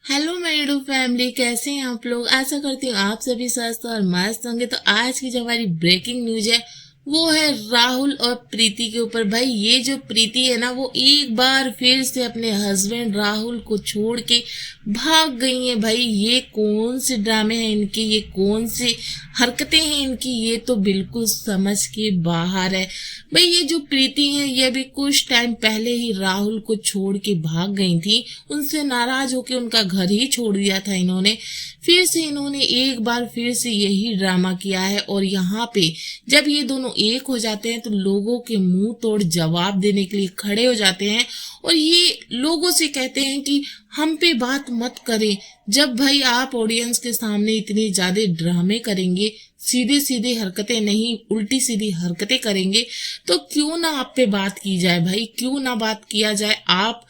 Hello मेरी family, कैसे हैं आप लोग। आशा करती हूँ आप सभी स्वस्थ और मस्त होंगे। तो आज की जो हमारी ब्रेकिंग न्यूज है वो है राहुल और प्रीति के ऊपर। भाई ये जो प्रीति है ना, वो एक बार फिर से अपने हस्बैंड राहुल को छोड़ के भाग गई हैं। भाई ये कौन से ड्रामे हैं इनके, ये कौन सी हरकतें हैं इनकी, ये तो बिल्कुल समझ के बाहर है। भाई ये जो प्रीति है ये अभी कुछ टाइम पहले ही राहुल को छोड़ के भाग गई थी। उनसे नाराज होकर उनका घर ही छोड़ दिया था इन्होंने। फिर से इन्होंने एक बार फिर से यही ड्रामा किया है और यहाँ पे जब ये दोनों एक हो जाते हैं तो लोगों के मुंह तोड़ जवाब देने के लिए खड़े हो जाते हैं और ये लोगों से कहते हैं कि हम पे बात मत करें। जब भाई आप ऑडियंस के सामने इतने ज्यादा ड्रामे करेंगे, सीधे सीधे हरकतें नहीं उल्टी सीधी हरकतें करेंगे, तो क्यों ना आप पे बात की जाए। भाई क्यों ना बात किया जाए। आप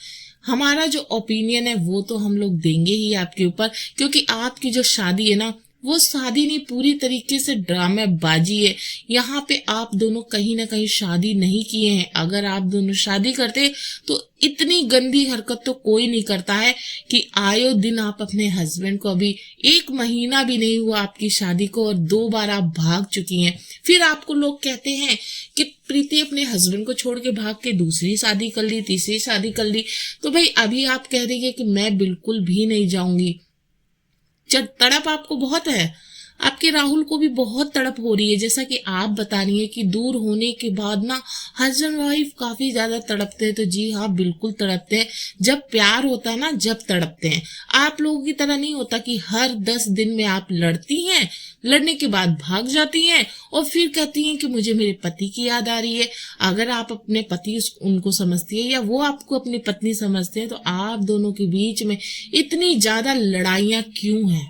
हमारा जो ओपिनियन है वो तो हम लोग देंगे ही आपके ऊपर, क्योंकि आपकी जो शादी है ना वो शादी नहीं, पूरी तरीके से ड्रामेबाजी है। यहाँ पे आप दोनों कहीं ना कहीं शादी नहीं किए हैं। अगर आप दोनों शादी करते तो इतनी गंदी हरकत तो कोई नहीं करता है कि आयो दिन आप अपने हस्बैंड को, अभी 1 महीना भी नहीं हुआ आपकी शादी को और 2 बार आप भाग चुकी हैं। फिर आपको लोग कहते हैं कि प्रीति अपने हस्बैंड को छोड़ के भाग के दूसरी शादी कर ली, तीसरी शादी कर ली। तो भाई अभी आप कह रही है कि मैं बिल्कुल भी नहीं जाऊंगी। तड़प आपको बहुत है, आपके राहुल को भी बहुत तड़प हो रही है। जैसा कि आप बता रही है कि दूर होने के बाद ना हस्बैंड वाइफ काफी ज्यादा तड़पते हैं। तो जी हाँ, बिल्कुल तड़पते हैं। जब प्यार होता है ना, जब तड़पते हैं। आप लोगों की तरह नहीं होता कि हर 10 दिन में आप लड़ती हैं, लड़ने के बाद भाग जाती हैं और फिर कहती हैं कि मुझे मेरे पति की याद आ रही है। अगर आप अपने पति उनको समझती है या वो आपको अपनी पत्नी समझते हैं तो आप दोनों के बीच में इतनी ज्यादा लड़ाइयां क्यों हैं।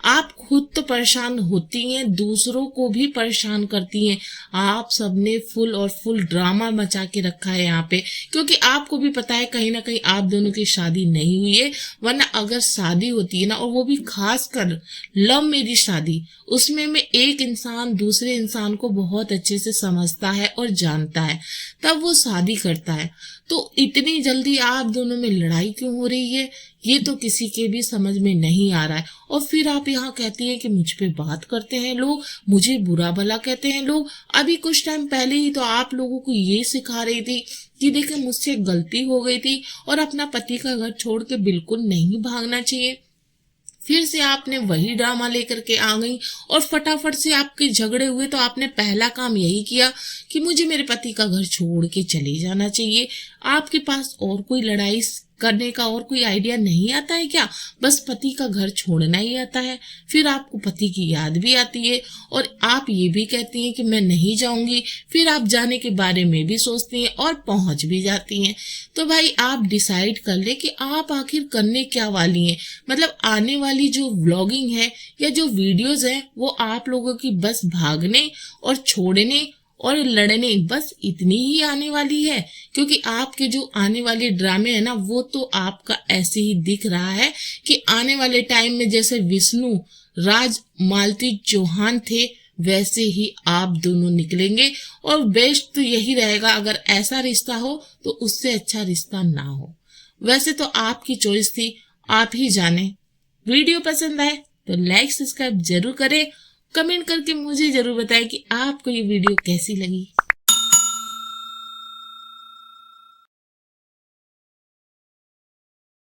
आप खुद तो परेशान होती हैं, दूसरों को भी परेशान करती हैं। आप सबने फुल ड्रामा मचा के रखा है यहाँ पे, क्योंकि आपको भी पता है कहीं ना कहीं आप दोनों की शादी नहीं हुई है। वरना अगर शादी होती है ना, और वो भी खास कर लव मैरिज शादी, उसमें में एक इंसान दूसरे इंसान को बहुत अच्छे से समझता है और जानता है, तब वो शादी करता है। तो इतनी जल्दी आप दोनों में लड़ाई क्यों हो रही है, ये तो किसी के भी समझ में नहीं आ रहा है। और फिर आप यहाँ कहती है कि मुझ पे बात करते हैं लोग, मुझे बुरा भला कहते हैं लोग। अभी कुछ टाइम पहले ही तो आप लोगों को ये सिखा रही थी कि देखे मुझसे गलती हो गई थी और अपना पति का घर छोड़ के बिल्कुल नहीं भागना चाहिए। फिर से आपने वही ड्रामा लेकर के आ गई और फटाफट से आपके झगड़े हुए तो आपने पहला काम यही किया कि मुझे मेरे पति का घर छोड़ के चले जाना चाहिए। आपके पास और कोई लड़ाई करने का और कोई आइडिया नहीं आता है क्या? बस पति का घर छोड़ना ही आता है। फिर आपको पति की याद भी आती है और आप ये भी कहती हैं कि मैं नहीं जाऊंगी। फिर आप जाने के बारे में भी सोचती हैं और पहुंच भी जाती हैं। तो भाई आप डिसाइड कर ले कि आप आखिर करने क्या वाली हैं। मतलब आने वाली जो व्लॉगिंग है या जो वीडियोस है वो आप लोगों की बस भागने और छोड़ने और लड़ने, बस इतनी ही आने वाली है। क्योंकि आपके जो आने वाले ड्रामे है ना, वो तो आपका ऐसे ही दिख रहा है कि आने वाले टाइम में जैसे विष्णु राज मालती चौहान थे वैसे ही आप दोनों निकलेंगे। और बेस्ट तो यही रहेगा, अगर ऐसा रिश्ता हो तो उससे अच्छा रिश्ता ना हो। वैसे तो आपकी चॉइस थी, आप ही जाने। वीडियो पसंद आए तो लाइक सब्सक्राइब जरूर करें। कमेंट करके मुझे जरूर बताएं कि आपको ये वीडियो कैसी लगी।